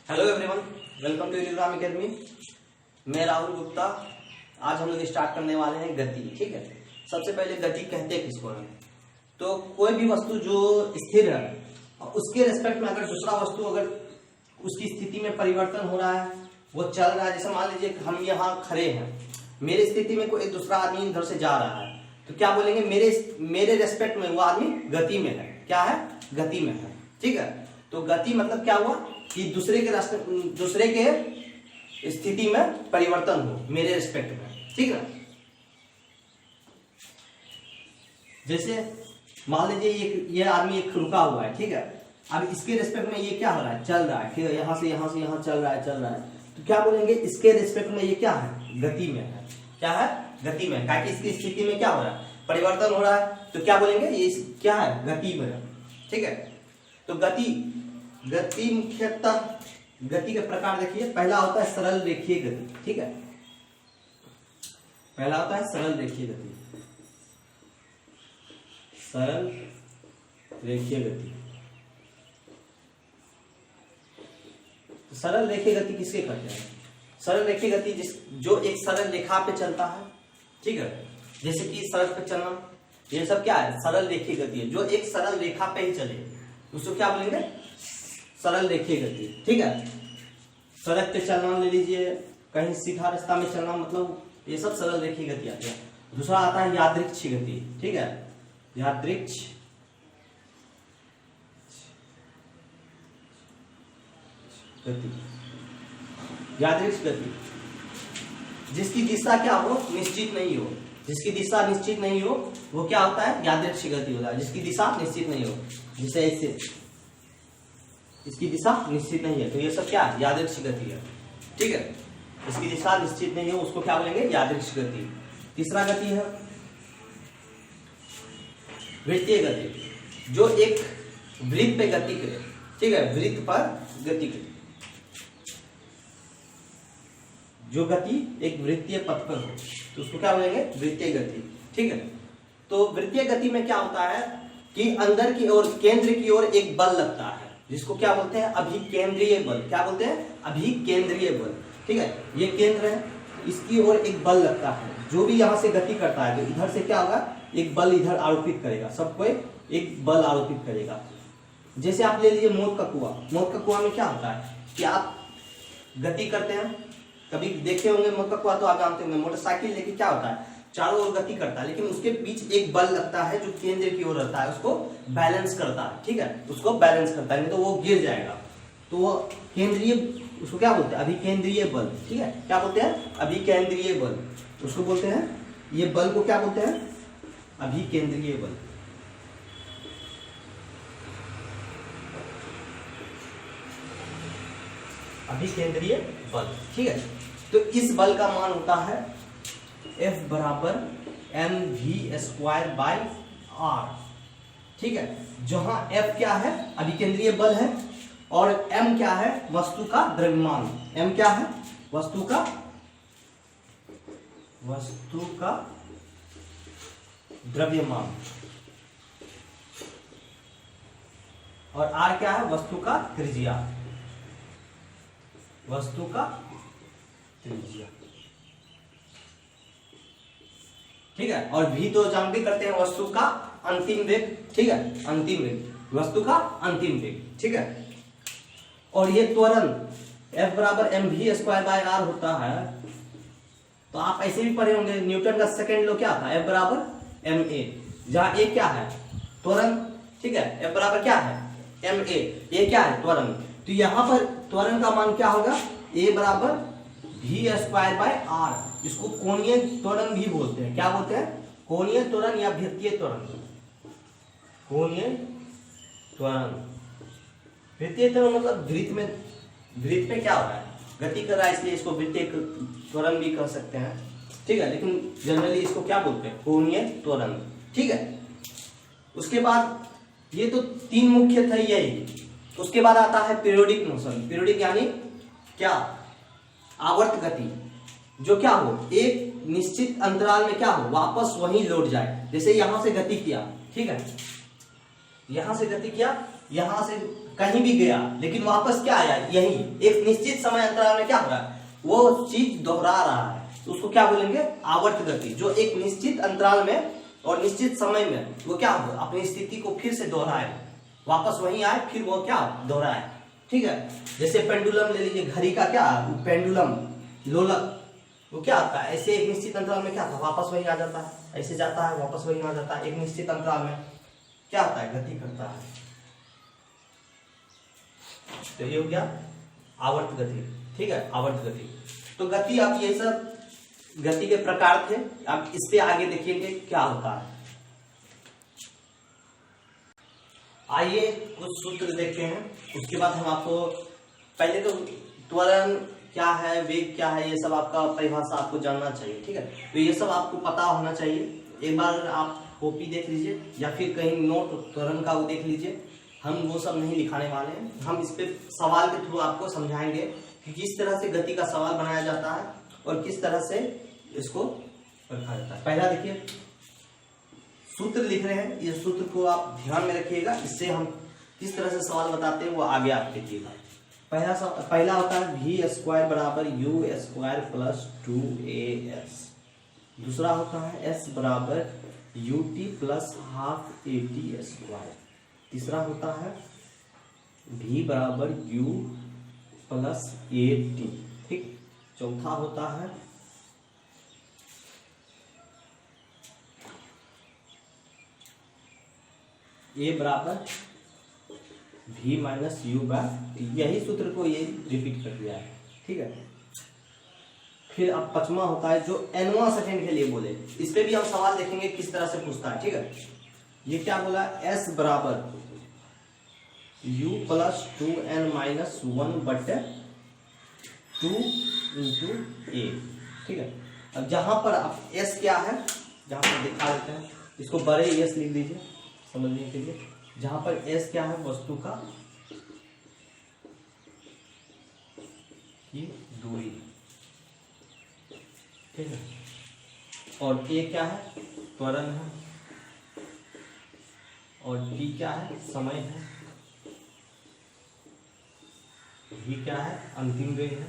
Hello everyone, welcome to Unigram academy. मैं राहुल गुप्ता। आज हम लोग स्टार्ट करने वाले हैं गति। ठीक है, सबसे पहले गति कहते हैं किसको है? तो कोई भी वस्तु जो स्थिर है उसके रेस्पेक्ट में अगर दूसरा वस्तु अगर उसकी स्थिति में परिवर्तन हो रहा है, वो चल रहा है। जैसे मान लीजिए हम यहाँ खड़े हैं, मेरी स्थिति में कोई दूसरा आदमी इधर से जा रहा है, तो क्या बोलेंगे? मेरे रेस्पेक्ट में वो आदमी गति में है। क्या है? गति में है। ठीक है, तो गति मतलब क्या हुआ कि दूसरे के स्थिति में परिवर्तन हो मेरे रिस्पेक्ट में। ठीक है, जैसे मान लीजिए ये आदमी एक रुका हुआ है। ठीक है, अब इसके रिस्पेक्ट में ये क्या हो रहा है? चल रहा है। ठीक है, यहाँ से यहाँ चल रहा है। तो क्या बोलेंगे? इसके रिस्पेक्ट में ये क्या है? गति में है। क्या है? गति में है, ताकि इसकी स्थिति में क्या हो रहा है? परिवर्तन हो रहा है। तो क्या बोलेंगे? ये क्या है? गति में है। ठीक है, तो गति मुख्यतः गति के प्रकार देखिए। पहला होता है सरल रेखीय गति। ठीक है, पहला होता है सरल रेखीय गति। सरल रेखीय गति। तो सरल रेखीय गति किसके कहते हैं? सरल रेखीय गति जो एक सरल रेखा पे चलता है। ठीक है, जैसे कि सड़क पे चलना, ये सब क्या है? सरल रेखीय गति है। जो एक सरल रेखा पे ही चले उसको क्या बोलेंगे? सरल रेखीय गति। ठीक है, सड़क पे चलना ले लीजिए, कहीं सीधा रास्ता में चलना, मतलब ये सब सरल रेखीय गति आती है। दूसरा आता है यादृक्ष गति। ठीक है, यादृक्ष गति। यादृक्ष गति जिसकी दिशा क्या हो? निश्चित नहीं हो। जिसकी दिशा निश्चित नहीं हो वो क्या होता है? यादृक्ष गति होता है। जिसकी दिशा निश्चित नहीं हो, जैसे ऐसे इसकी दिशा निश्चित नहीं है, तो ये सब क्या है? यादृक्ष गति है। ठीक है, इसकी दिशा निश्चित नहीं है उसको क्या बोलेंगे? यादृक्ष गति। तीसरा गति है वृत्तीय गति, जो एक वृत्त पे गति करे। ठीक है, वृत्त पर गति करे, जो गति एक वृत्तीय पथ पर हो तो उसको क्या बोलेंगे? वृत्तीय गति। ठीक है, तो वृत्तीय गति में क्या होता है कि अंदर की ओर, केंद्र की ओर एक बल लगता है, जिसको क्या बोलते हैं? अभिकेंद्रीय बल। क्या बोलते हैं? अभिकेंद्रीय बल। ठीक है, ये केंद्र है, इसकी ओर एक बल लगता है। जो भी यहाँ से गति करता है तो इधर से क्या होगा? एक बल इधर आरोपित करेगा, सबको एक बल आरोपित करेगा। जैसे आप ले लीजिए मौत का कुआं। मौत का कुआं में क्या होता है कि आप गति करते हैं, कभी देखे होंगे मौत का कुआं, तो आप जानते होंगे मोटरसाइकिल लेके क्या होता है? चारों ओर गति करता है, लेकिन उसके बीच एक बल लगता है जो केंद्र की ओर रहता है, उसको बैलेंस करता है। ठीक है, उसको बैलेंस करता है, नहीं तो वो गिर जाएगा। तो वो केंद्रीय, उसको क्या बोलते हैं? अभिकेंद्रीय बल। ठीक है, क्या बोलते हैं? अभिकेंद्रीय बल उसको बोलते हैं। ये बल को क्या बोलते हैं? अभिकेंद्रीय बल। अभिकेंद्रीय बल। ठीक है, तो इस बल का मान होता है F बराबर mv²/r। ठीक है, जहां F क्या है? अभिकेंद्रीय बल है, और m क्या है? वस्तु का द्रव्यमान। m क्या है? वस्तु का द्रव्यमान। और r क्या है? वस्तु का त्रिज्या। वस्तु का त्रिज्या। ठीक है, और v तो जानते करते हैं, वस्तु का अंतिम वेग। ठीक है, अंतिम वेग, वस्तु का अंतिम वेग। ठीक है, और ये त्वरण F बराबर mv²/r होता है। तो आप ऐसे भी पढ़े होंगे, न्यूटन का सेकंड लॉ क्या था? F बराबर ma, जहां a क्या है? त्वरण। ठीक है, F बराबर क्या है? ma, ये क्या है? त्वरण। तो यहां पर त्वरण का मान क्या होगा? a बराबर v²/r। इसको कोणीय त्वरण भी बोलते हैं। क्या बोलते हैं? कोणीय त्वरण या वृत्तीय त्वरण। कोणीय त्वरण, वृत्तीय त्वरण मतलब वृत्त में क्या हो रहा है? गति कर रहा है, इसलिए इसको वृत्तीय त्वरण भी कह सकते हैं। ठीक है, लेकिन जनरली इसको क्या बोलते हैं? कोणीय त्वरण। ठीक है, उसके बाद ये तो तीन मुख्य थे यही। उसके बाद आता है पीरियोडिक मोशन। पीरियोडिक यानी क्या? आवर्त गति, जो क्या हो? एक निश्चित अंतराल में क्या हो? वापस वहीं लौट जाए। जैसे यहां से गति किया, ठीक है, यहां से गति किया, यहां से कहीं भी गया लेकिन वापस क्या आया, यही एक निश्चित समय अंतराल में क्या हो रहा है, वो चीज दोहरा रहा है, तो उसको क्या बोलेंगे, आवर्त गति। जो एक निश्चित अंतराल में और निश्चित समय में वो क्या हो, अपनी स्थिति को फिर से दोहराए, वापस वहीं आए, फिर वो क्या दोहराए। ठीक है, जैसे पेंडुलम ले लीजिए, घड़ी का क्या पेंडुलम लोलक, वो क्या आता है, ऐसे एक निश्चित अंतराल में क्या था, वापस वहीं आ जाता है, ऐसे जाता है वापस वहीं आ जाता है, एक निश्चित अंतराल में क्या होता है, गति करता है। तो ये हो गया आवर्त गति। ठीक है, आवर्त गति। तो गति, आप ये सब गति के प्रकार थे। अब इस पे आगे देखिएगा क्या होता है। आइए कुछ सूत्र देखते हैं, उसके बाद हम आपको पहले तो त्वरण क्या है, वेग क्या है, ये सब आपका परिभाषा आपको जानना चाहिए। ठीक है, तो ये सब आपको पता होना चाहिए। एक बार आप कॉपी देख लीजिए या फिर कहीं नोट त्वरण का वो देख लीजिए। हम वो सब नहीं लिखाने वाले हैं, हम इस पे सवाल के थ्रू आपको समझाएंगे कि किस तरह से गति का सवाल बनाया जाता है और किस तरह से इसको रखा जाता है। पहला देखिए, सूत्र लिख रहे हैं, ये सूत्र को आप ध्यान में रखिएगा, इससे हम किस तरह से सवाल बताते हैं वो आगे आप देखिएगा। पहला होता है वी स्क्वायर बराबर यू स्क्वायर प्लस 2as। दूसरा होता है एस बराबर U T plus half A T square. तीसरा होता है v बराबर u प्लस ए टी। ठीक, चौथा होता है a बराबर v minus U by T. यही सूत्र को ये रिपीट कर दिया है। ठीक है, फिर अब पांचवा होता है जो nवां सेकंड के लिए बोले, इस पे भी हम सवाल देखेंगे किस तरह से पूछता है। ठीक है, ये क्या बोला, s बराबर u प्लस 2n माइनस 1 बटे 2 इंटू ए। ठीक है, अब जहां पर अब s क्या है, जहां पर दिखा देते हैं, इसको बड़े s लिख दीजिए समझने के लिए। जहां पर s क्या है, वस्तु का की दूरी। ठीक है, और a क्या है, त्वरण है, और t क्या है, समय है, v क्या है, अंतिम वेग है,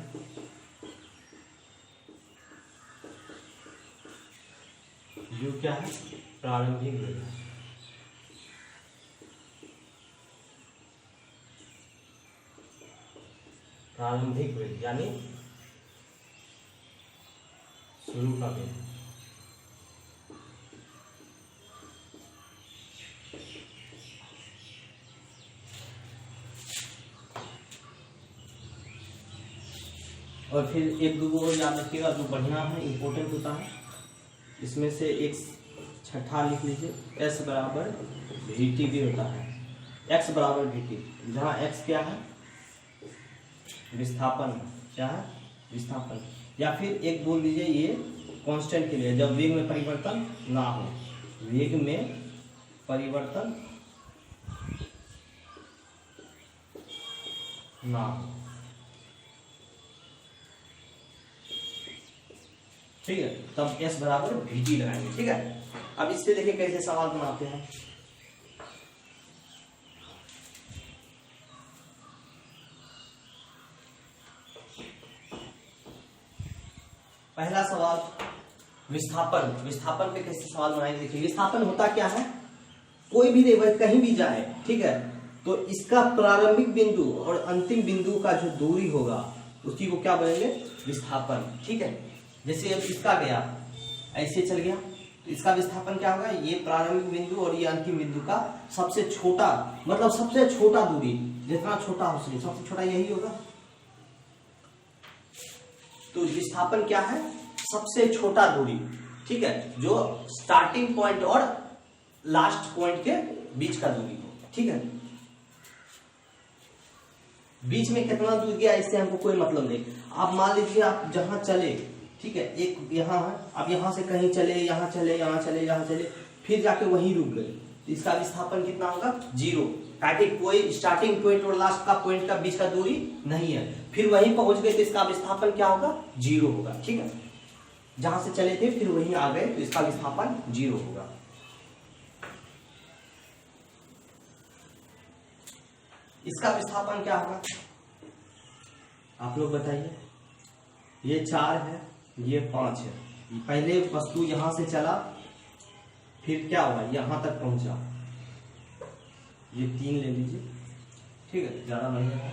u क्या है, प्रारंभिक वेग है। प्रारंभिक वेग यानी शुरू का वेग। और फिर एक दो और याद रखिएगा जो बढ़िया है, इंपॉर्टेंट होता है, इसमें से एक छठा लिख लीजिए, s बराबर वी टी भी होता है, x बराबर वी टी, जहाँ x क्या है, विस्थापन। क्या है, विस्थापन। या फिर एक बोल दीजिए ये कांस्टेंट के लिए, जब वेग में परिवर्तन ना हो, वेग में परिवर्तन ना हो। ठीक है, तब s बराबर वी टी लगाएंगे। ठीक है, अब इससे देखिए कैसे सवाल बनाते हैं। पहला सवाल विस्थापन। विस्थापन पे कैसे सवाल बनाएंगे, देखिए विस्थापन होता क्या है, कोई भी रेवत कहीं भी जाए, ठीक है, तो इसका प्रारंभिक बिंदु और अंतिम बिंदु का जो दूरी होगा उसी को क्या बोलेंगे, विस्थापन। ठीक है, जैसे अब इसका गया ऐसे चल गया तो इसका विस्थापन क्या होगा, ये प्रारंभिक बिंदु और ये अंतिम बिंदु का सबसे छोटा, मतलब सबसे छोटा दूरी, जितना छोटा हो सके सबसे छोटा यही होगा। तो विस्थापन क्या है, सबसे छोटा दूरी। ठीक है, जो स्टार्टिंग पॉइंट और लास्ट पॉइंट के बीच का दूरी हो। ठीक है, बीच में कितना दूर गया इससे हमको कोई मतलब नहीं। आप मान लीजिए आप जहां चले, ठीक है, एक यहाँ है, आप यहाँ से कहीं चले, यहाँ चले, यहाँ चले, यहाँ चले, फिर जाके वहीं रुक गए, तो इसका विस्थापन कितना होगा, 0, ताकि कोई स्टार्टिंग पॉइंट और लास्ट का पॉइंट का बीच का दूरी नहीं है, फिर वहीं पहुंच गए तो इसका विस्थापन क्या होगा, 0 होगा। ठीक है, जहां से चले थे फिर वहीं आ गए तो इसका विस्थापन 0 होगा। इसका विस्थापन क्या होगा आप लोग बताइए। ये 4 है, ये 5 है। पहले वस्तु यहां से चला, फिर क्या हुआ यहां तक पहुंचा, ये 3 ले लीजिए, ठीक है, ज्यादा नहीं है।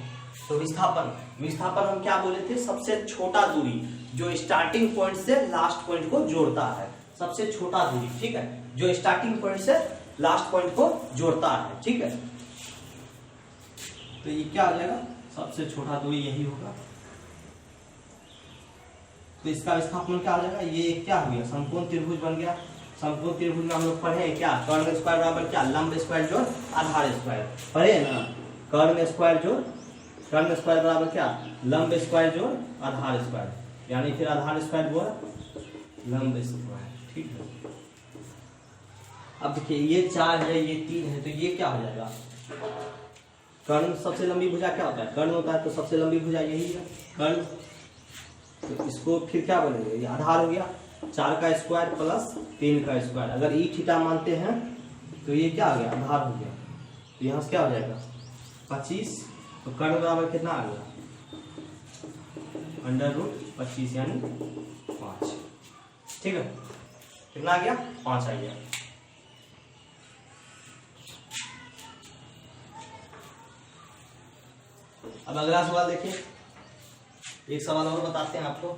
तो विस्थापन हम क्या बोले थे, सबसे छोटा दूरी जो स्टार्टिंग पॉइंट से लास्ट पॉइंट को जोड़ता है, सबसे छोटा दूरी, ठीक है, जो स्टार्टिंग पॉइंट से लास्ट पॉइंट को जोड़ता है, ठीक है। तो ये क्या हो जाएगा, सबसे छोटा दूरी यही होगा। तो इसका विस्थापन क्या हो जाएगा, ये क्या हो गया, समकोण त्रिभुज बन गया। समकोण त्रिभुज में हम लोग पढ़े क्या, कर्ण स्क्वायर बराबर क्या, लंब स्क्वायर जोड़ आधार स्क्वायर, पढ़े ना। कर्ण स्क्वायर बराबर क्या, लंब स्क्वायर जोड़ आधार स्क्वायर, यानी फिर आधार स्क्वायर जोड़ लंब स्क्वायर, ठीक है। अब देखिए ये 4 है, ये 3 है, तो ये क्या हो जाएगा, कर्ण सबसे लंबी भुजा क्या होता है, कर्ण होता है, तो सबसे लंबी भुजा यही है कर्ण। तो इसको फिर क्या बनेगा, ये आधार हो गया, 4 का स्क्वायर प्लस 3 का स्क्वायर। अगर ई थीटा मानते हैं तो ये क्या हो गया, आधार हो गया। तो यहाँ से क्या हो जाएगा 25, तो कर्ण बराबर कितना आ गया, √25 यानी 5, ठीक है। कितना आ गया, 5 आ गया। अब अगला सवाल देखिए, एक सवाल और बताते हैं आपको।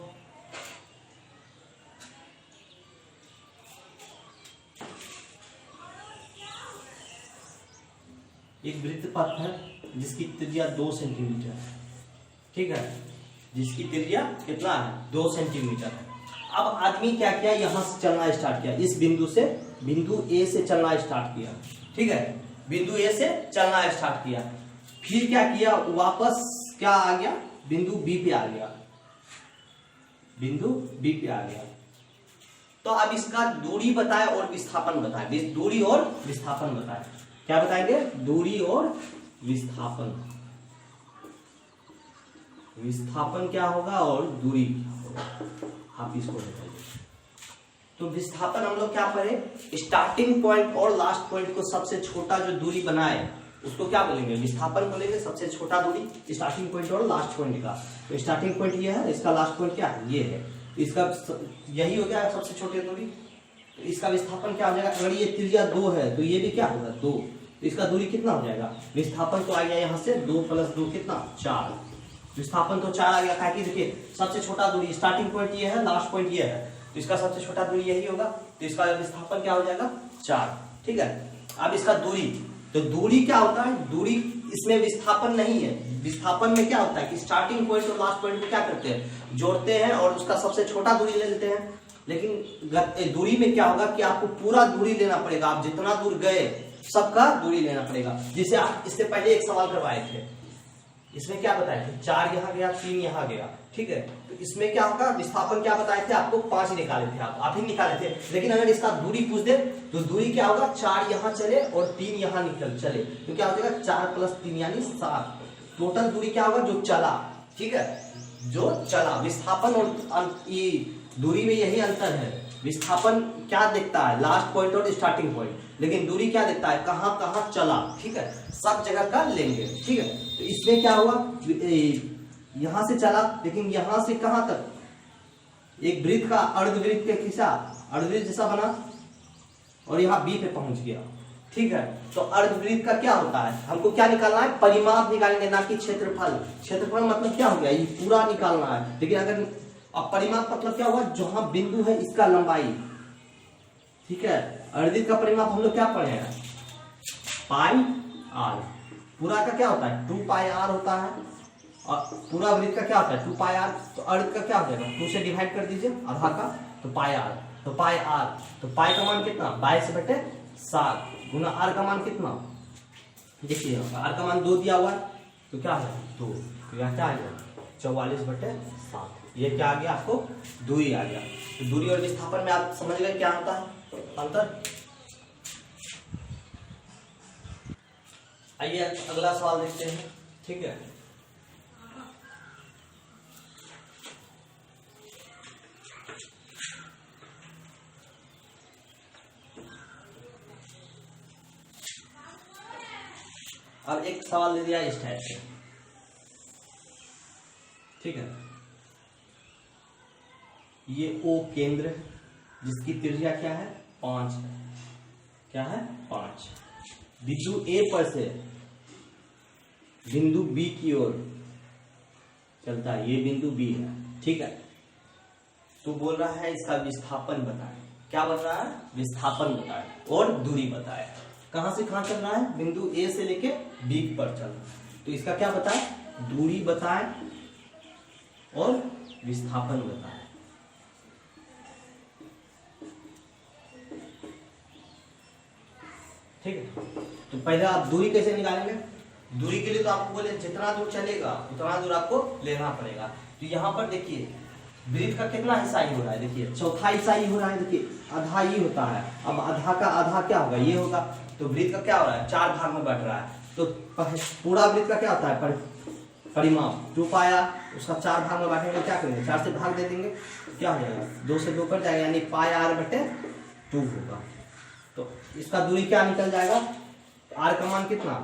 एक वृत्त पथ है जिसकी त्रिज्या 2 सेंटीमीटर है, ठीक है, जिसकी त्रिज्या कितना है, 2 सेंटीमीटर है। अब आदमी क्या किया, यहां से चलना स्टार्ट किया, इस बिंदु ए से चलना स्टार्ट किया, ठीक है, बिंदु ए से चलना स्टार्ट किया। फिर क्या किया, वापस क्या आ गया, बिंदु बी पे आ गया, बिंदु बी पे आ गया। तो अब इसका दूरी बताए और विस्थापन बताए, दूरी और विस्थापन बताए। क्या बताएंगे, दूरी और विस्थापन। विस्थापन क्या होगा और दूरी क्या होगा, आप इसको बताइए। तो विस्थापन हम लोग क्या पढ़े, स्टार्टिंग पॉइंट और लास्ट पॉइंट को सबसे छोटा जो दूरी बनाए उसको क्या बोलेंगे, विस्थापन बोलेंगे। सबसे छोटा दूरी स्टार्टिंग पॉइंट और लास्ट पॉइंट का, तो स्टार्टिंग पॉइंट ये है, इसका लास्ट पॉइंट क्या है, ये है, इसका यही हो गया सबसे छोटी दूरी। तो इसका विस्थापन क्या हो जाएगा, अगर ये त्रिज्या 2 है तो ये भी क्या होगा 2, तो इसका दूरी कितना हो जाएगा, विस्थापन तो आ गया यहाँ से 2 + 2 कितना 4, विस्थापन तो 4 आ गया। ताकि देखिए सबसे छोटा दूरी स्टार्टिंग पॉइंट ये है, लास्ट पॉइंट ये है, तो इसका सबसे छोटा दूरी यही होगा, तो इसका विस्थापन क्या हो जाएगा 4, ठीक है। अब इसका दूरी, तो दूरी क्या होता है, दूरी इसमें विस्थापन नहीं है। विस्थापन में क्या होता है कि स्टार्टिंग पॉइंट और लास्ट पॉइंट को क्या करते हैं, जोड़ते हैं और उसका सबसे छोटा दूरी ले लेते हैं। लेकिन दूरी में क्या होगा कि आपको पूरा दूरी लेना पड़ेगा, आप जितना दूर गए सबका दूरी लेना पड़ेगा। जिसे आप इससे पहले एक सवाल करवाए थे, इसमें क्या बताए थे, 4 यहाँ गया, 3 यहाँ गया, ठीक है। तो इसमें क्या होगा, विस्थापन क्या बताए थे आपको, 5 निकाले थे, आप ही निकाले थे। लेकिन अगर इसका दूरी पूछ दे तो दूरी क्या होगा, 4 यहाँ चले और 3 यहाँ निकल चले, तो क्या हो जाएगा 4 + 3 यानी 7। टोटल दूरी क्या होगा, जो चला, ठीक है, जो चला। विस्थापन और ये दूरी में यही अंतर है, विस्थापन क्या देखता है, लास्ट पॉइंट और स्टार्टिंग पॉइंट, लेकिन दूरी क्या देखता है, कहां कहां चला, ठीक है, सब जगह का लेंगे, ठीक है। तो इसमें क्या हुआ, यहां से चला, लेकिन यहां से कहां तक, एक वृत्त का अर्धवृत्त के खिंचा, अर्धवृत्त जैसा बना और यहाँ बी पे पहुंच गया, ठीक है। तो अर्धवृत्त का क्या होता है, हमको क्या निकालना है, परिमाप निकालेंगे, ना कि क्षेत्रफल। क्षेत्रफल मतलब क्या हो गया, ये पूरा निकालना है। लेकिन अगर अब परिमाप मतलब क्या हुआ, जहां बिंदु है इसका लंबाई, ठीक है। अर्धवृत्त का परिमाप हम लोग क्या पढ़े हैं, πr। पूरा का क्या होता है 2πr होता है, और पूरा वृत्त का क्या होता है 2πr। तो अर्ध का क्या हो जाएगा, 2 से डिवाइड कर दीजिए आधा का, तो πr, तो πr, तो पाई का मान कितना 22/7 गुना r का मान कितना, देखिए r का मान 2 दिया हुआ है, तो क्या है 2, तो यहाँ क्या आ गया 44/7। ये क्या आ गया आपको, दूरी आ गया। तो दूरी और विस्थापन में आप समझ गए क्या होता है अंतर। आइए अगला सवाल देखते हैं, ठीक है। अब एक सवाल दे दिया इस टाइप से, ठीक है। ये ओ केंद्र है जिसकी त्रिज्या क्या है 5 है, क्या है 5। बिंदु ए पर से बिंदु बी की ओर चलता है, ये बिंदु बी है, ठीक है। तो बोल रहा है इसका विस्थापन बताएं। क्या बता रहा है? विस्थापन बताएं और दूरी बताएं। कहां से कहां चल रहा है? बिंदु ए से लेके बी पर चल रहा है। तो इसका क्या बताएं? दूरी बताएं और विस्थापन बताएं। ठीक है। तो पहले आप दूरी कैसे निकालेंगे? दूरी के लिए तो आपको बोले जितना दूर चलेगा उतना दूर आपको लेना पड़ेगा। तो यहाँ पर देखिए वृत्त का कितना हिस्सा ही हो रहा है, देखिए चौथा हिस्सा ही हो रहा है, देखिए आधा ही होता है। अब आधा का आधा क्या होगा? ये होगा। तो वृत्त का क्या हो रहा है? 4 भाग में बट रहा है। तो पूरा वृत्त का क्या होता है? परिमाप 2 पाया, उसका 4 भाग में बांटेंगे, क्या करेंगे? 4 से भाग दे देंगे, क्या हो जाएगा? 2 से 2 कट जाएगा, यानी पाई r बटे 2 होगा। तो इसका दूरी क्या निकल जाएगा? r का मान कितना?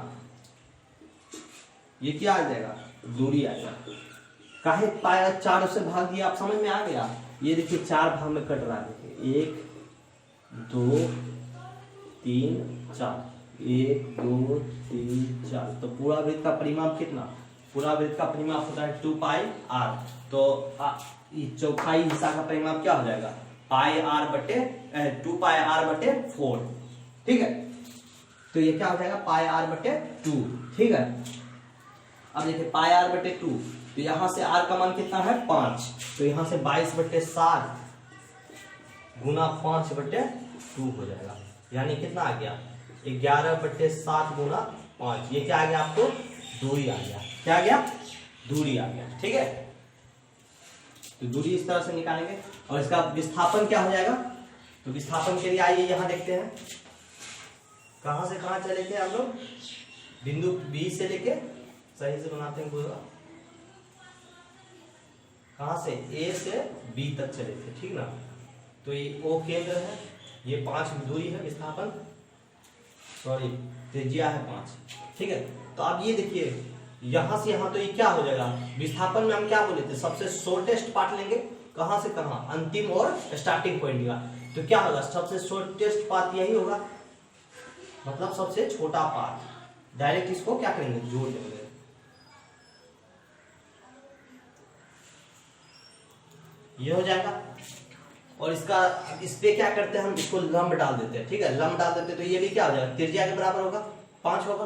ये क्या आ जाएगा? दूरी आ जाएगा। काहे पाया 4 से भाग दिया? आप समझ में आ गया? ये देखिए 4 भाग में कट रहा है, देखिए 1 2 3 4, 1 2 3 4। तो पूरा वृत्त का परिमाप कितना? पूरा वृत्त का परिमाप होता है 2 पाई r। तो चौथाई हिस्सा का परिमाप क्या हो जाएगा? पाई r बटे 2 पाई r बटे 4, ठीक है। तो ये क्या हो जाएगा? पाई r बटे 2, ठीक है। अब देखिए पाई r बटे 2, तो यहां से r का मान कितना है? 5। तो यहां से 22 बटे 7 गुना 5 बटे 2 हो जाएगा, यानी कितना आ गया? 11 बटे 7 गुना 5। ये क्या आ गया आपको? दूरी आ गया। क्या आ गया? दूरी आ गया, ठीक है। तो दूरी इस तरह से निकालेंगे। और इसका विस्थापन क्या हो जाएगा? तो विस्थापन के लिए आइए यहां देखते हैं कहां से कहां चले थे हम लोग। बिंदु बी से लेके, सही से बनाते हैं पूरा, कहां से? ए से बी तक चले थे, ठीक ना। तो ये ओ केंद्र है, ये 5 दूरी है, विस्थापन सॉरी त्रिज्या है 5, ठीक है। तो आप ये देखिए यहां से यहां, तो ये क्या हो जाएगा? विस्थापन में हम क्या बोले थे? सबसे शॉर्टेस्ट पार्ट लेंगे, कहां से कहां? अंतिम और स्टार्टिंग पॉइंट का। तो क्या होगा? सबसे शॉर्टेस्ट पार्ट यही होगा, मतलब सबसे छोटा पार्ट। डायरेक्ट इसको क्या करेंगे? जोड़ देंगे। ये हो जाएगा। और इसका इस पे क्या करते हैं हम? इसको लंब डाल देते हैं, ठीक है। लंब डाल देते हैं तो ये भी क्या हो जाएगा? त्रिज्या के बराबर होगा, 5 होगा।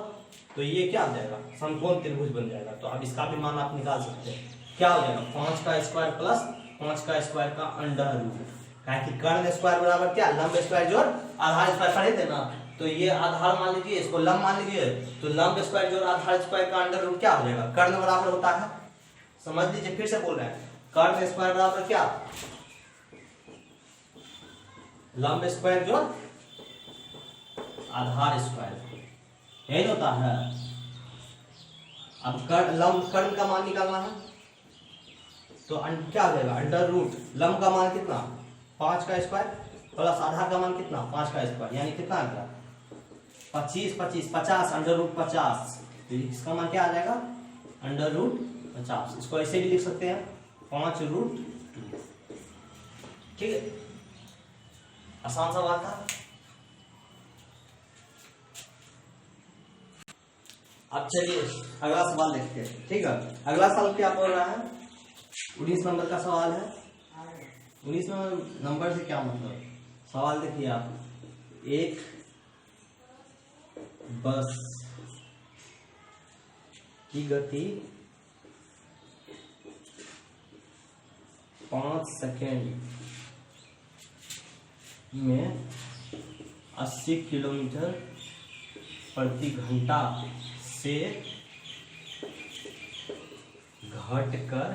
तो ये क्या हो जाएगा? समकोण त्रिभुज बन जाएगा। तो अब इसका भी मान आप निकाल सकते हैं। क्या हो जाएगा? 5 का स्क्वायर प्लस 5 का स्क्वायर का अंडर रूट। कि कर्ण स्क्वायर बराबर क्या? लंब स्क्वायर जोड़ आधार स्क्वायर, पढ़े थे ना। तो ये आधार मान लीजिए, इसको लंब मान लीजिए। तो लंब स्क्वायर जोड़ आधार स्क्वायर का अंडर रूट क्या हो जाएगा? कर्ण बराबर होता है, समझ लीजिए, फिर से बोल रहे हैं। कर्ण स्क्वायर बराबर क्या? लंब स्क्वायर जोड़ आधार स्क्वायर, यही होता है। अब कर्ण का मान निकालना है, तो क्या हो जाएगा? अंडर रूट लंब का मान कितना? 5 का स्क्वायर प्लस आधार का मान कितना? 5 का स्क्वायर, यानी कितना आ गया? 25 25 50 अंडर रूट 50। तो इसका मान क्या आ जाएगा? Under root 50। इसको ऐसे भी लिख सकते हैं 5 रूट 2, ठीक है। आसान सवाल था। अब चलिए अगला सवाल देखते हैं, ठीक है। अगला सवाल क्या बोल रहा है? 19 नंबर का सवाल है। 19 नंबर से क्या मतलब? सवाल देखिए आप, एक बस की गति 5 सेकेंड में 80 किलोमीटर प्रति घंटा से घटकर,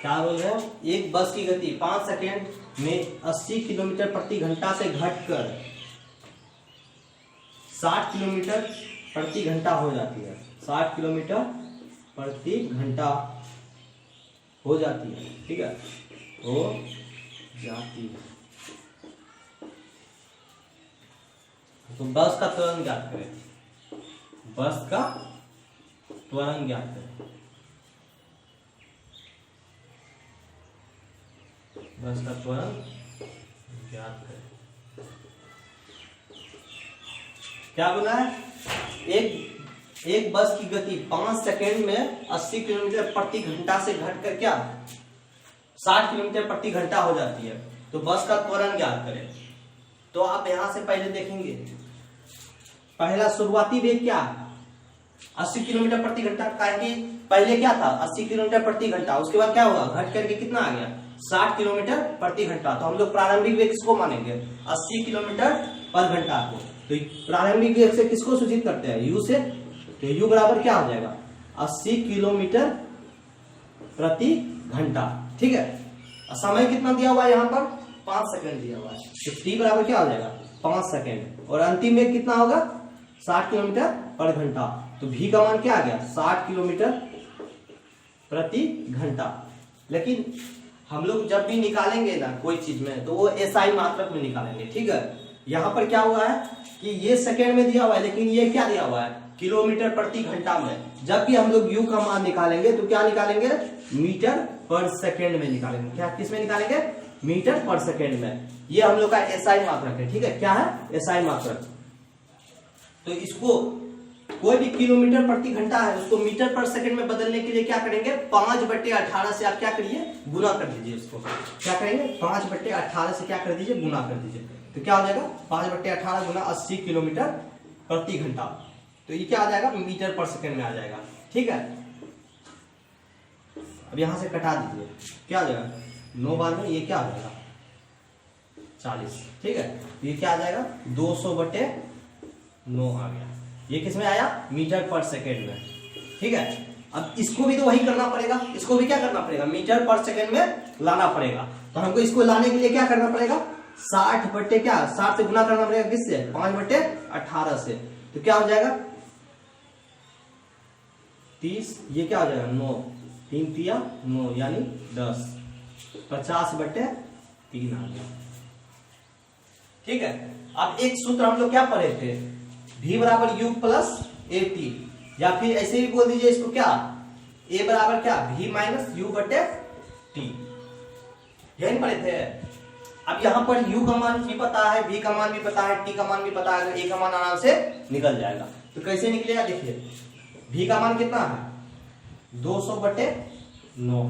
क्या बोल रहे हैं? एक बस की गति 5 सेकेंड में 80 किलोमीटर प्रति घंटा से घटकर 60 किलोमीटर प्रति घंटा हो जाती है। 60 किलोमीटर प्रति घंटा हो जाती है, ठीक है, हो जाती है। तो बस का त्वरण ज्ञात करें। बस का त्वरण ज्ञात करें। बस का त्वरण ज्ञात करें। क्या बोला है? एक बस की गति 5 सेकेंड में 80 किलोमीटर प्रति घंटा से घटकर क्या 60 किलोमीटर प्रति घंटा हो जाती है। तो बस का त्वरण ज्ञात करें। तो आप यहां से पहले देखेंगे, पहला शुरुआती वेग क्या है? 80 किलोमीटर प्रति घंटा। पहले क्या था? 80 किलोमीटर प्रति घंटा। उसके बाद क्या हुआ? घट करके कितना आ गया? 60 किलोमीटर प्रति घंटा। तो हम लोग प्रारंभिक वेग किसको मानेंगे? 80 किलोमीटर पर घंटा को। तो प्रारंभिक वेग से किसको सूचित करते हैं? यू से। तो यू बराबर क्या हो जाएगा? 80 किलोमीटर प्रति घंटा। ठीक है। समय कितना दिया हुआ है यहाँ पर? 5 सेकंड दिया हुआ है। तो टी बराबर क्या हो जाएगा? 5 सेकंड। और अंतिम वेग कितना होगा? 60 किलोमीटर पर घंटा। तो v का मान क्या आ गया? 60 किलोमीटर प्रति घंटा। लेकिन हम लोग जब भी निकालेंगे ना कोई चीज में, तो वो एसआई मात्रक में निकालेंगे। ठीक है। यहाँ पर क्या हुआ है कि ये सेकंड में दिया हुआ है, लेकिन ये क्या दिया हुआ है? किलोमीटर प्रति घंटा में। जब भी हम लोग u का मान निकालेंगे तो क्या निकालेंगे? मीटर पर सेकेंड में निकालेंगे। क्या किस में निकालेंगे? मीटर पर सेकेंड में। ये हम लोग का एसआई मात्रक है। ठीक है। क्या है? एसआई मात्रक। तो इसको कोई भी किलोमीटर प्रति घंटा है उसको मीटर पर सेकंड में बदलने के लिए क्या करेंगे? 5/18 से आप क्या करिए? गुना कर दीजिए। इसको क्या करेंगे? 5/18 से क्या कर दीजिए? गुना कर दीजिए। तो क्या हो जाएगा? 5/18 गुना 80 किलोमीटर प्रति घंटा। तो ये क्या आ जाएगा? मीटर पर सेकंड में आ जाएगा। ठीक है। अब यहां से कटा दीजिए। क्या आ जाएगा? 9 बार में ये क्या आ जाएगा? 40। ठीक है। ये क्या आ जाएगा? 200/9 आ गया। ये किस में आया? मीटर पर सेकेंड में। ठीक है। अब इसको भी तो वही करना पड़ेगा। इसको भी क्या करना पड़ेगा? मीटर पर सेकेंड में लाना पड़ेगा। तो हमको इसको लाने के लिए क्या करना पड़ेगा? 60 से गुना करना पड़ेगा। किससे? 5/18 से। तो क्या हो जाएगा? 30। ये क्या हो जाएगा? 9। 3 तिया 9 यानी 10। 50/3 आ गया। ठीक है। अब एक सूत्र हम लोग क्या पढ़े थे? v बराबर u प्लस ए टी, या फिर ऐसे भी बोल दीजिए इसको क्या? a बराबर क्या? v minus u/t। यही पढ़े थे। अब यहाँ पर u का मान भी पता है, v का मान भी पता है, t का मान भी पता है। तो a का मान आराम से निकल जाएगा। तो कैसे निकलेगा? देखिए, v का मान कितना है? 200/9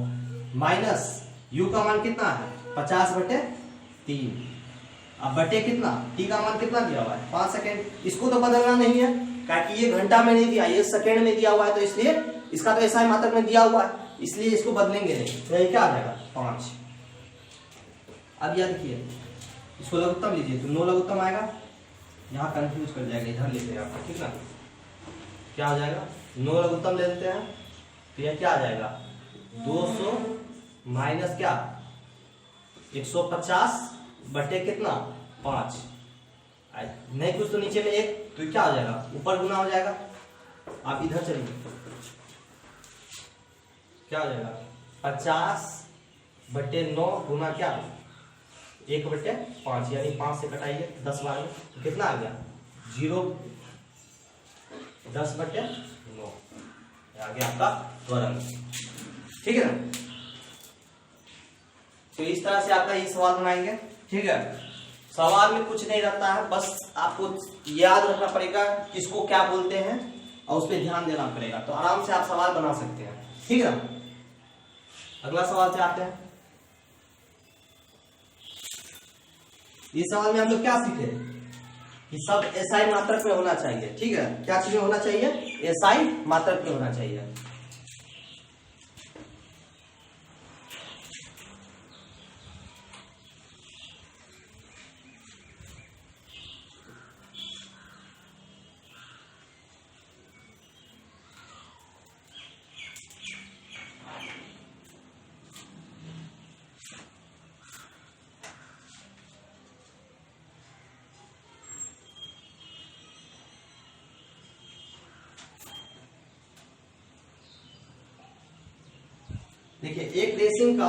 माइनस u का मान कितना है? 50/3। अब बटे कितना? t का मान कितना दिया हुआ है? 5 सेकेंड। इसको तो बदलना नहीं है, क्योंकि ये घंटा में नहीं दिया, ये सेकेंड में दिया हुआ है। तो इसलिए इसका तो ऐसा ही मात्रक में दिया हुआ है, इसलिए इसको बदलेंगे नहीं। तो ये क्या आ जाएगा? 5। अब याद देखिए, इसको लघुत्तम लीजिए तो 9 लघुत्तम आएगा। यहाँ कंफ्यूज कर जाएगा, इधर लेते हैं आपको। ठीक ना? क्या आ जाएगा? 9 लघुत्तम ले लेते हैं। तो यह क्या आ जाएगा? 200 माइनस क्या? 150 बटे कितना? 5। नहीं कुछ तो नीचे में 1, तो क्या हो जाएगा? ऊपर गुना हो जाएगा। आप इधर चलिए, क्या हो जाएगा? 50/9 गुना क्या? 1/5 यानी 5 से कटाइए 10 बार में। तो कितना आ गया? 0। 10/9 आ गया आपका त्वरण। ठीक है ना? तो इस तरह से आपका ये सवाल बनाएंगे। ठीक है। सवाल में कुछ नहीं रहता है, बस आपको याद रखना पड़ेगा किसको क्या बोलते हैं और उस पर ध्यान देना पड़ेगा। तो आराम से आप सवाल बना सकते हैं। ठीक है। अगला सवाल से आते हैं। इस सवाल में हम लोग क्या सीखे कि सब एसआई मात्रक में होना चाहिए। ठीक है। क्या चीज में होना चाहिए? एसआई मात्रक में होना चाहिए। देखिए, एक रेसिंग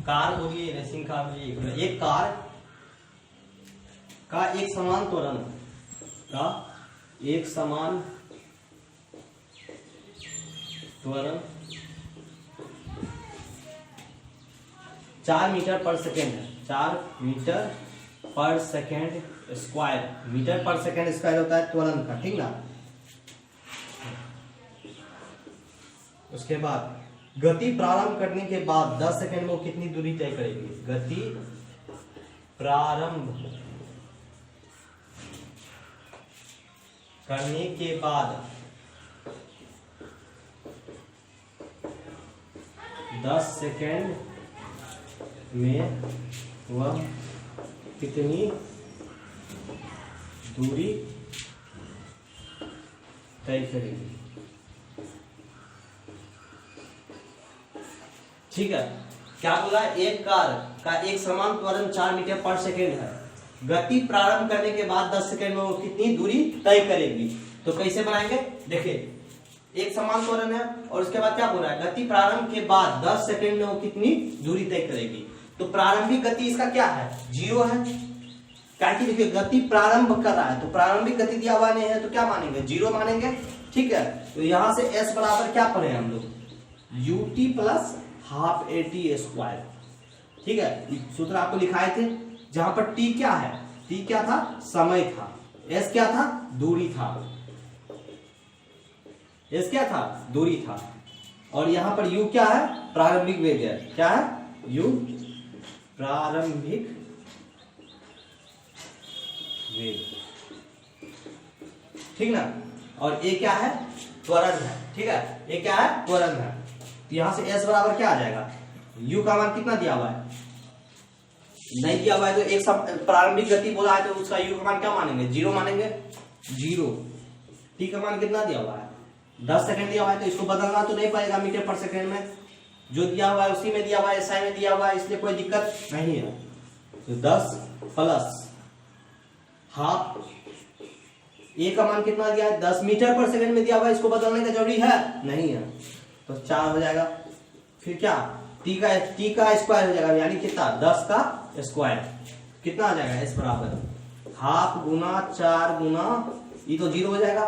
कार होगी, रेसिंग कार होगी। एक कार का एक समान त्वरण का एक समान त्वरण 4 मीटर पर सेकेंड है, 4 मीटर पर सेकेंड स्क्वायर, मीटर पर सेकेंड स्क्वायर होता है त्वरण का, ठीक ना। उसके बाद गति प्रारंभ करने के बाद 10 सेकेंड में वो कितनी दूरी तय करेगी। गति प्रारंभ करने के बाद 10 सेकेंड में वह कितनी दूरी तय करेगी। ठीक है, क्या बोला, एक कार का एक समान त्वरण 4 मीटर पर सेकेंड है, गति प्रारंभ करने के बाद 10 सेकेंड में वो कितनी दूरी तय करेगी। तो कैसे बनाएंगे, देखिए एक समान त्वरण है और उसके बाद क्या बोल रहा है, गति प्रारंभ के बाद 10 सेकेंड में वो कितनी दूरी तय करेगी। तो प्रारंभिक गति इसका क्या है, 0 है, क्या कि देखिए गति प्रारंभ कर रहा है तो प्रारंभिक गति दिया हुआ नहीं है तो क्या मानेंगे, 0 मानेंगे। ठीक है, तो यहां से s बराबर क्या पढ़े हम लोग, ut plus half AT square. ठीक है, सूत्र आपको लिखाए थे, जहां पर t क्या है, t क्या था, समय था, s क्या था, दूरी था, s क्या था, दूरी था, और यहां पर u क्या है, प्रारंभिक वेग है, क्या है, u प्रारंभिक वेग, ठीक ना। और a क्या है, त्वरण है, ठीक है, a क्या है, त्वरण है। तो यहां से s बराबर क्या आ जाएगा, u का मान कितना दिया हुआ है, नहीं दिया हुआ है तो एक प्रारंभिक गति बोला है तो उसका u का मान क्या मानेंगे, 0 मानेंगे, 0। t का मान कितना दिया हुआ है, 10 सेकंड दिया हुआ है तो इसको बदलना तो नहीं पड़ेगा मीटर पर सेकंड में, जो दिया हुआ है उसी में दिया हुआ है, SI में दिया हुआ है, इसलिए कोई दिक्कत नहीं है। तो 10 प्लस हाफ, ए का मान कितना दिया है, 10 मीटर पर सेकंड में दिया हुआ है, इसको बदलने का जरूरी है नहीं है, तो 4 हो जाएगा। फिर क्या, टी का स्क्वायर हो जाएगा, यानी कितना, 10 का स्क्वायर, कितना आ जाएगा, s बराबर हाफ गुना 4 गुना, ये तो 0 हो जाएगा,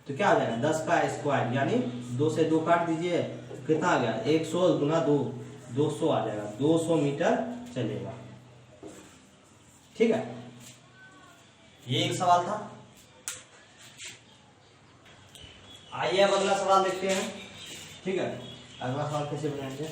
तो क्या आ जाएगा, 10 का स्क्वायर, यानी 2 से 2 काट दीजिए, कितना आ गया, 100 गुना 2, 200 आ जाएगा, 200 मीटर चलेगा। ठीक है, ये एक सवाल था। आइए अब अगला सवाल देखते हैं। ठीक है, अगला सवाल कैसे बनाएंगे,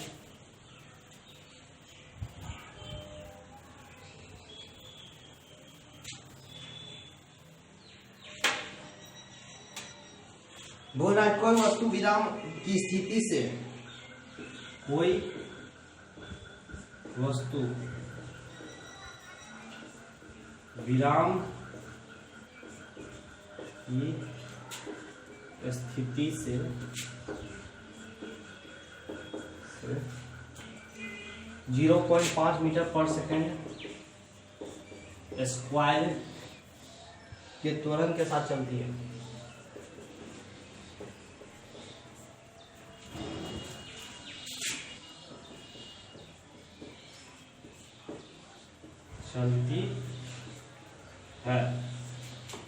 बोल रहा है कोई वस्तु विराम की स्थिति से, कोई वस्तु विराम की स्थिति से 0.5 मीटर पर सेकंड स्क्वायर के त्वरण के साथ चलती है।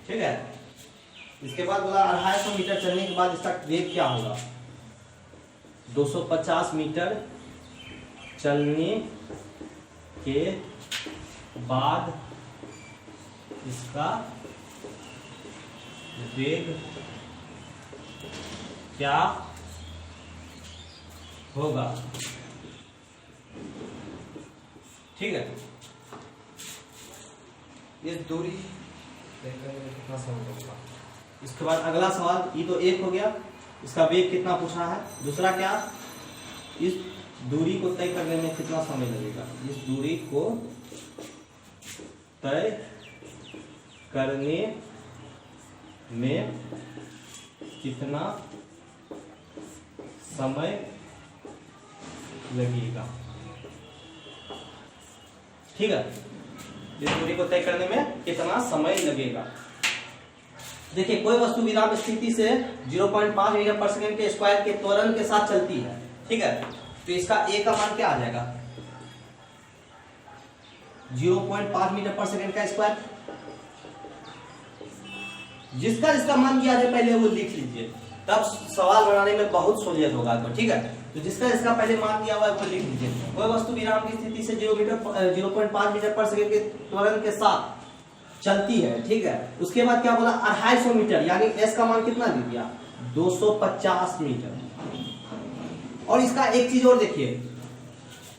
ठीक है, इसके बाद बोला 250 मीटर चलने के बाद इसका वेग क्या होगा, 250 मीटर चलने के बाद इसका वेग क्या होगा। ठीक है, ये दूरी कितना समय होगा। इसके बाद अगला सवाल, ये तो एक हो गया, इसका वेग कितना पूछा है। दूसरा क्या, इस दूरी को तय करने में कितना समय लगेगा, इस दूरी को तय करने में कितना समय लगेगा। ठीक है, इस दूरी को तय करने में कितना समय लगेगा। देखिए कोई वस्तु विराम स्थिति से 0.5 मीटर पर सेकंड के स्क्वायर के त्वरण के साथ चलती है। ठीक है, तो इसका ए का मान क्या आ जाएगा, 0.5 मीटर पर सेकंड का स्क्वायर, जिसका जिसका मान दिया है पहले वो लिख लीजिए, तब सवाल बनाने में बहुत सहूलियत होगा आपको, ठीक है। तो जिसका जिसका पहले मान दिया हुआ है वो लिख लीजिए। कोई वस्तु विराम की स्थिति से 0.5 मीटर पर सेकंड के त्वरण के साथ चलती है, ठीक है। उसके बाद क्या बोला, 250 मीटर, यानी एस का मान कितना दे दिया, 250 मीटर। और इसका एक चीज और देखिए,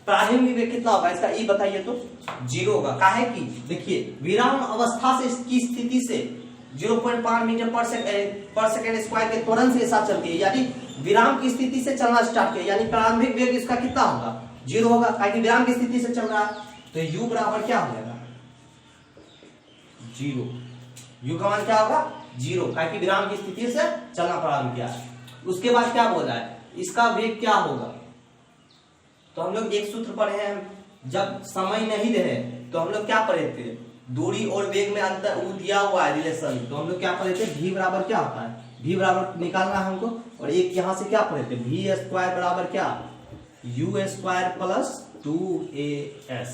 प्रारंभिक वेग कितना होगा इसका, ई बताइए तो 0 होगा। काहे कि देखिए विराम अवस्था से इसकी स्थिति से 0.5 मीटर पर सेकंड स्क्वायर के त्वरण से साथ चलती है, यानी विराम की स्थिति से चलना स्टार्ट किया, यानी प्रारंभिक वेग इसका कितना होगा, 0 होगा, काहे विराम की स्थिति से चल रहा है। तो u बराबर क्या हो जाएगा, 0। u का मान क्या होगा, 0, काहे विराम की स्थिति से चलना प्रारंभ किया है। उसके बाद क्या बोला है, इसका वेग क्या होगा, तो हम लोग एक सूत्र पढ़े हैं, जब समय नहीं रहे तो हम लोग क्या पढ़े थे, दूरी और वेग में अंतर वो दिया हुआ है रिलेशन, तो हम लोग क्या पढ़े थे, v बराबर क्या होता है, v बराबर निकालना है हमको। और एक यहाँ से क्या पढ़े थे, v स्क्वायर बराबर क्या, u स्क्वायर प्लस 2as,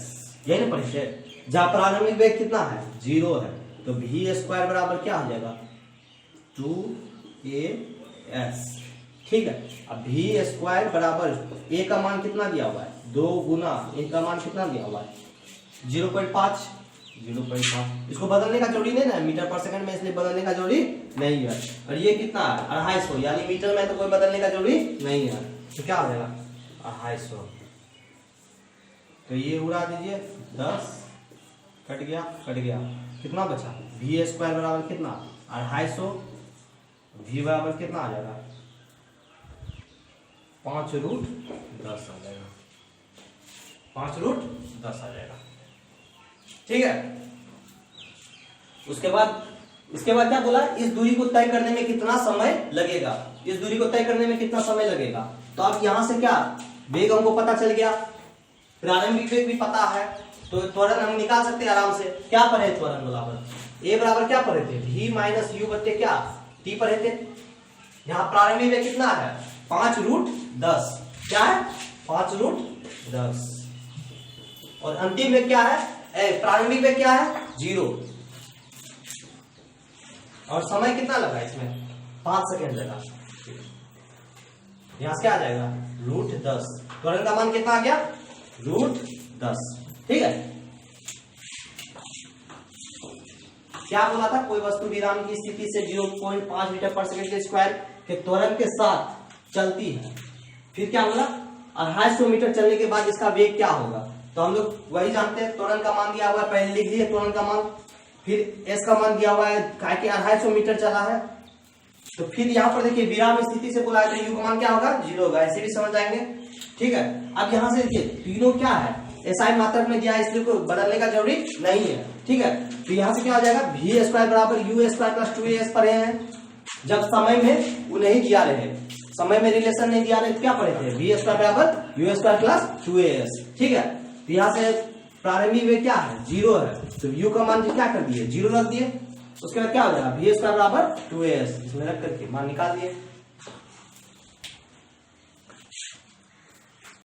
यही ना पढ़े थे। जहाँ प्रारंभिक वेग कितना है, 0 है, तो v स्क्वायर बराबर क्या हो जाएगा, 2as, ठीक है। अब v स्क्वायर बराबर a का मान कितना दिया हुआ है, 2 गुना a का मान कितना दिया हुआ है, 0.5। इसको बदलने का जरूरी नहीं ना, मीटर पर सेकंड में, इसलिए बदलने का जरूरी नहीं है। और ये कितना है, 250, यानी मीटर में तो कोई बदलने का जरूरी नहीं है, तो क्या हो जाएगा 250। तो ये उड़ा दीजिए, 10 कट गया, कितना बचा, v स्क्वायर बराबर कितना, 250, v बराबर कितना आ जाएगा, 5√10 आ जाएगा, 5√10 आ जाएगा, ठीक है। उसके बाद क्या बोला, इस दूरी को तय करने में कितना समय लगेगा, इस दूरी को तय करने में कितना समय लगेगा। तो अब यहां से क्या, वेग हमको पता चल गया, प्रारंभिक वेग भी पता है, तो त्वरण हम निकाल सकते हैं आराम से। क्या पढ़े त्वरण बराबर, a बराबर क्या पढ़े थे, v माइनस यू बटे क्या, t पढ़े थे। यहाँ प्रारंभिक वेग कितना है, 5√10, क्या है 5√10। और अंतिम वेग क्या है, प्रारंभिक वेग क्या है, 0। और समय कितना लगा इसमें, 5 सेकेंड लगा। यहां से क्या आ जाएगा, √10। त्वरण का मान कितना आ गया, √10, ठीक है। क्या बोला था, कोई वस्तु विराम की स्थिति से 0.5 मीटर पर सेकंड के स्क्वायर के त्वरण के साथ चलती है। फिर क्या बोला, 250 मीटर चलने के बाद इसका वेग क्या होगा, तो हम लोग वही जानते हैं, त्वरण का मान दिया हुआ है, पहले लिख दिए त्वरण का मान, फिर s का मान दिया हुआ है, काहे कि 250 मीटर चला है। तो फिर यहाँ पर देखिए विराम स्थिति से बोला है, तो u का मान क्या होगा, 0 होगा, ऐसे भी समझ जाएंगे, ठीक है। अब यहाँ से देखिए तीनों क्या है, SI मात्रक में दिया है, इसलिए कोई बदलने का जरूरी नहीं है, ठीक है। तो यहाँ से क्या हो जाएगा, v स्क्वायर बराबर u स्क्वायर प्लस 2as पढ़े हैं, जब समय में वो नहीं दिया रहे, समय में रिलेशन नहीं दिया रहे, तो क्या पढ़े थे, v स्क्वायर बराबर u स्क्वायर प्लस 2as, ठीक है। तो यहाँ से प्रारंभिक वेग क्या है, 0 है, तो u का मान क्या कर दिए, 0 रख दिए। उसके बाद क्या हो जाएगा, v स्क्वायर बराबर 2as, इसमें रख करके मान निकाल दिए।